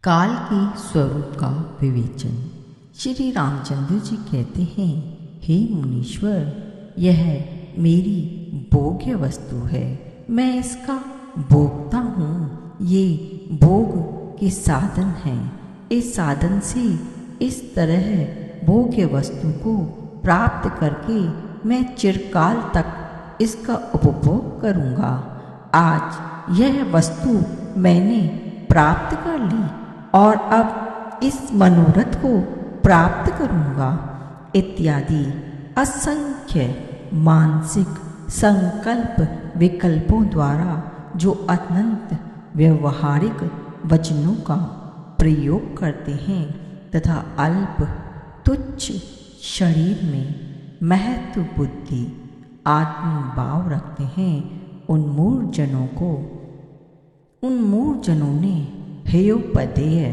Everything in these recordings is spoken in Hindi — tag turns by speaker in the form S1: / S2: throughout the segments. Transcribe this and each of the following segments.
S1: काल के स्वरूप का विवेचन। श्री रामचंद्र जी कहते हैं, हे मुनीश्वर, यह मेरी भोग्य वस्तु है, मैं इसका भोगता हूँ। ये भोग के साधन हैं। इस साधन से इस तरह भोग्य वस्तु को प्राप्त करके मैं चिरकाल तक इसका उपभोग करूँगा। आज यह वस्तु मैंने प्राप्त कर ली और अब इस मनोरथ को प्राप्त करूँगा इत्यादि असंख्य मानसिक संकल्प विकल्पों द्वारा जो अनंत व्यवहारिक वचनों का प्रयोग करते हैं तथा अल्प तुच्छ शरीर में महत्व बुद्धि आत्मभाव रखते हैं, उन मूढ़ जनों ने हेयोपदेय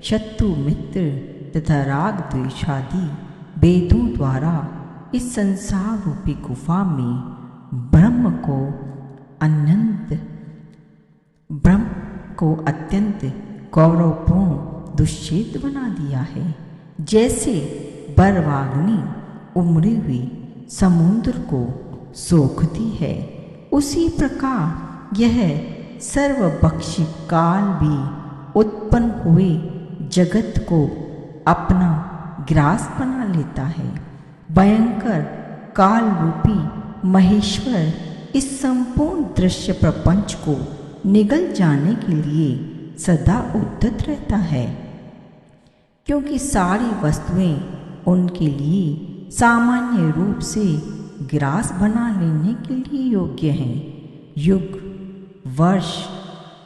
S1: शत्रु मित्र तथा राग द्वेषादि वेदों द्वारा इस संसार रूपी गुफा में ब्रह्म को अत्यंत गौरवपूर्ण दुश्चेत बना दिया है। जैसे बरवाग्नि उमड़ी हुई समुद्र को सोखती है, उसी प्रकार यह सर्वभक्षी काल भी उत्पन्न हुए जगत को अपना ग्रास बना लेता है। भयंकर काल रूपी महेश्वर इस संपूर्ण दृश्य प्रपंच को निगल जाने के लिए सदा उद्यत रहता है, क्योंकि सारी वस्तुएं उनके लिए सामान्य रूप से ग्रास बना लेने के लिए योग्य हैं। युग वर्ष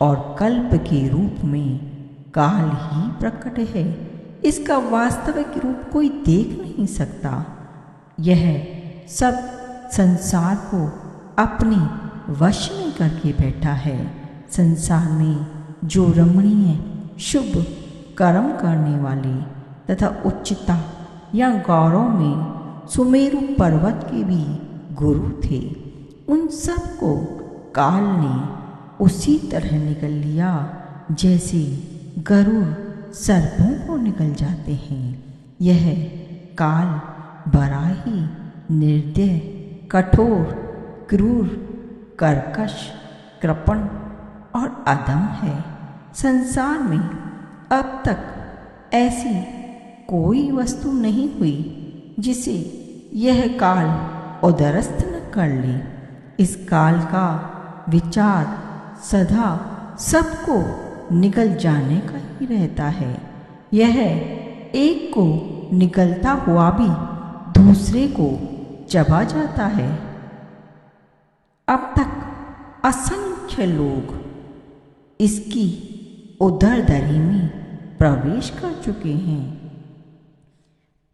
S1: और कल्प के रूप में काल ही प्रकट है, इसका वास्तविक रूप कोई देख नहीं सकता। यह सब संसार को अपने वश में करके बैठा है। संसार में जो रमणीय शुभ कर्म करने वाले तथा उच्चता या गौरव में सुमेरु पर्वत के भी गुरु थे, उन सब को काल ने उसी तरह निगल लिया जैसे गरुड़ सर्पों को निगल जाते हैं। यह काल बड़ा ही निर्दय, कठोर, क्रूर, कर्कश, कृपण और अधम है। संसार में अब तक ऐसी कोई वस्तु नहीं हुई जिसे यह काल उदरस्त न कर ले। इस काल का विचार सदा सबको निगल जाने का ही रहता है। यह एक को निगलता हुआ भी दूसरे को चबा जाता है। अब तक असंख्य लोग इसकी उदरदरी में प्रवेश कर चुके हैं,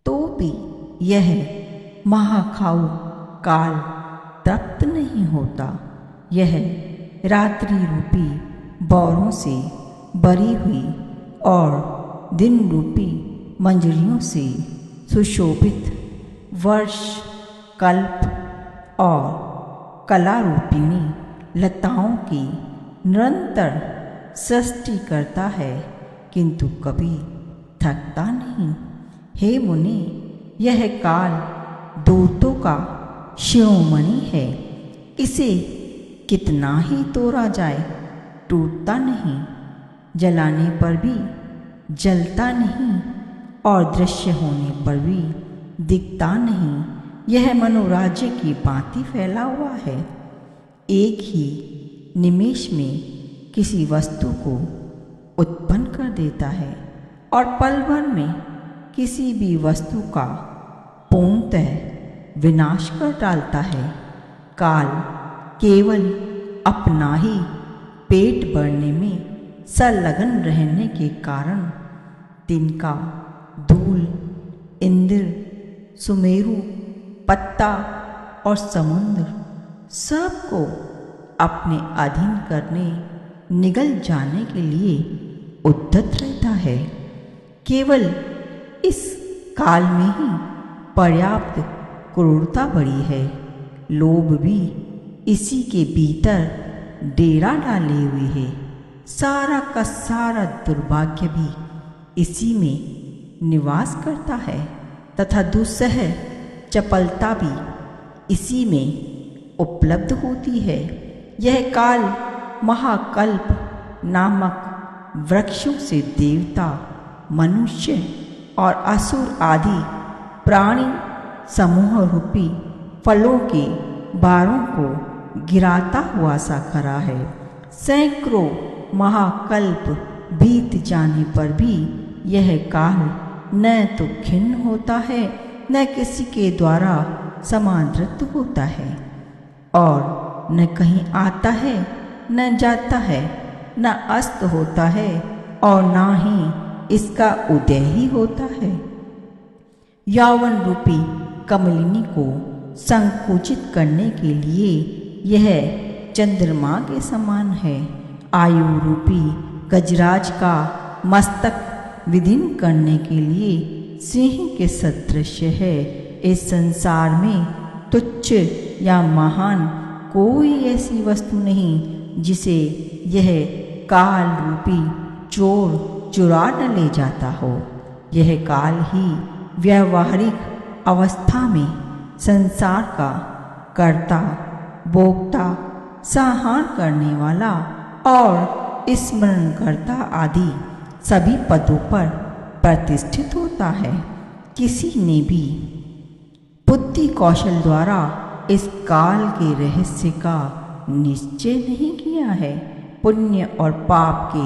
S1: तो भी यह महाखाऊ काल तृप्त नहीं होता। यह रात्रि रूपी बौरों से भरी हुई और दिन रूपी मंजरियों से सुशोभित वर्ष, कल्प और कला रूपिणी लताओं की निरंतर सृष्टि करता है, किंतु कभी थकता नहीं। हे मुनि, यह काल दूतों का शिरोमणि है। इसे कितना ही तोड़ा जाए टूटता नहीं, जलाने पर भी जलता नहीं और दृश्य होने पर भी दिखता नहीं। यह मनोराज्य की भांति फैला हुआ है। एक ही निमेष में किसी वस्तु को उत्पन्न कर देता है और पल भर में किसी भी वस्तु का पूर्णतः विनाश कर डालता है। काल केवल अपना ही पेट भरने में संलग्न रहने के कारण तिनका, धूल, इंद्र, सुमेरु, पत्ता और समुद्र सबको अपने अधीन करने निगल जाने के लिए उद्यत रहता है। केवल इस काल में ही पर्याप्त क्रूरता बढ़ी है। लोभ भी इसी के भीतर डेरा डाले हुए है। सारा का सारा दुर्भाग्य भी इसी में निवास करता है तथा दुस्सह चपलता भी इसी में उपलब्ध होती है। यह काल महाकल्प नामक वृक्षों से देवता, मनुष्य और असुर आदि प्राणी समूह रूपी फलों के बारों को गिराता हुआ सा खड़ा है। सैकड़ों महाकल्प बीत जाने पर भी यह काल न तो खिन्न होता है, न किसी के द्वारा समादृत होता है, और न कहीं आता है न जाता है, न अस्त होता है और न ही इसका उदय ही होता है। यौवन रूपी कमलिनी को संकुचित करने के लिए यह चंद्रमा के समान है। आयु रूपी गजराज का मस्तक विदीर्ण करने के लिए सिंह के सदृश है। इस संसार में तुच्छ या महान कोई ऐसी वस्तु नहीं जिसे यह काल रूपी चोर चुरा न ले जाता हो। यह काल ही व्यावहारिक अवस्था में संसार का कर्ता, भोक्ता, संहार करने वाला और स्मरणकर्ता आदि सभी पदों पर प्रतिष्ठित होता है। किसी ने भी बुद्धि कौशल द्वारा इस काल के रहस्य का निश्चय नहीं किया है। पुण्य और पाप के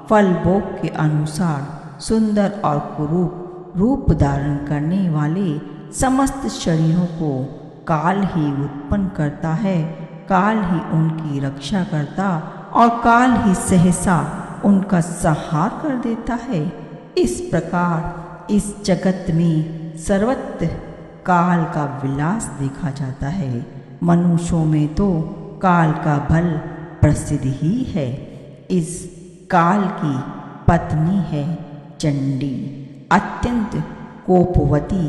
S1: फल भोग के अनुसार सुंदर और कुरूप रूप धारण करने वाले समस्त शरीरों को काल ही उत्पन्न करता है। काल ही उनकी रक्षा करता और काल ही सहसा उनका संहार कर देता है। इस प्रकार इस जगत में सर्वत्र काल का विलास देखा जाता है। मनुष्यों में तो काल का बल प्रसिद्ध ही है। इस काल की पत्नी है चंडी, अत्यंत कोपवती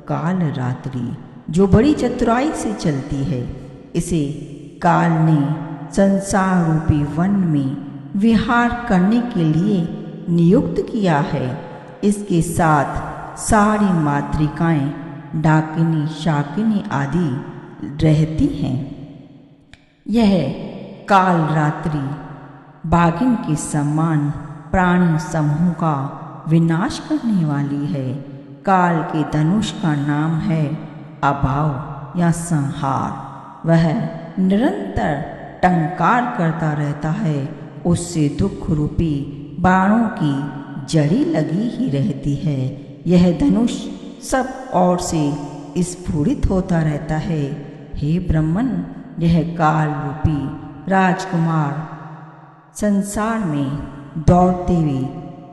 S1: काल रात्रि, जो बड़ी चतुराई से चलती है। इसे काल ने संसार रूपी वन में विहार करने के लिए नियुक्त किया है। इसके साथ सारी मातृकाएं डाकिनी, शाकिनी आदि रहती हैं। यह काल रात्रि बाघिन के समान प्राणी समूह का विनाश करने वाली है। काल के धनुष का नाम है अभाव या संहार। वह निरंतर टंकार करता रहता है। उससे दुख रूपी बाणों की जड़ी लगी ही रहती है। यह धनुष सब ओर से स्फुरित होता रहता है। हे ब्रह्मन, यह काल रूपी राजकुमार संसार में दौड़ते हुए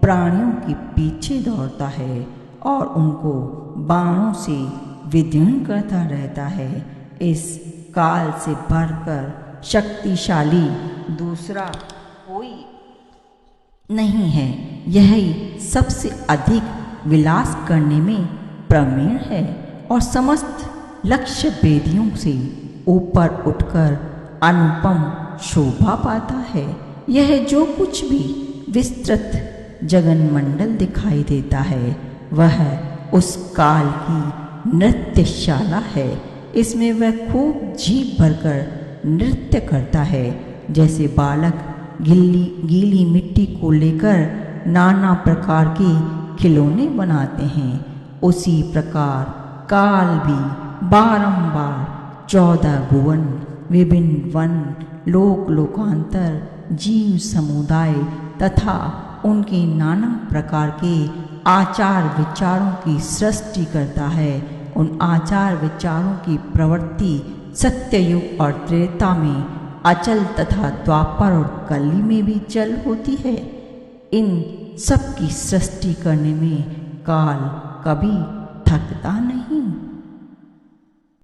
S1: प्राणियों के पीछे दौड़ता है और उनको बाणों से विदीर्ण करता रहता है। इस काल से बढ़कर शक्तिशाली दूसरा कोई नहीं है। यही सबसे अधिक विलास करने में प्रवीण है और समस्त लक्ष्य वेदियों से ऊपर उठकर अनुपम शोभा पाता है। यह जो कुछ भी विस्तृत जगन्मंडल दिखाई देता है वह उस काल की नृत्यशाला है। इसमें वह खूब जी भरकर नृत्य करता है। जैसे बालक गीली मिट्टी को लेकर नाना प्रकार के खिलौने बनाते हैं, उसी प्रकार काल भी बारंबार 14 भुवन, विभिन्न वन, लोक लोकांतर, जीव समुदाय तथा उनके नाना प्रकार के आचार विचारों की सृष्टि करता है। उन आचार विचारों की प्रवृत्ति सत्ययुग और त्रेता में अचल तथा द्वापर और कली में भी चल होती है। इन सब की सृष्टि करने में काल कभी थकता नहीं।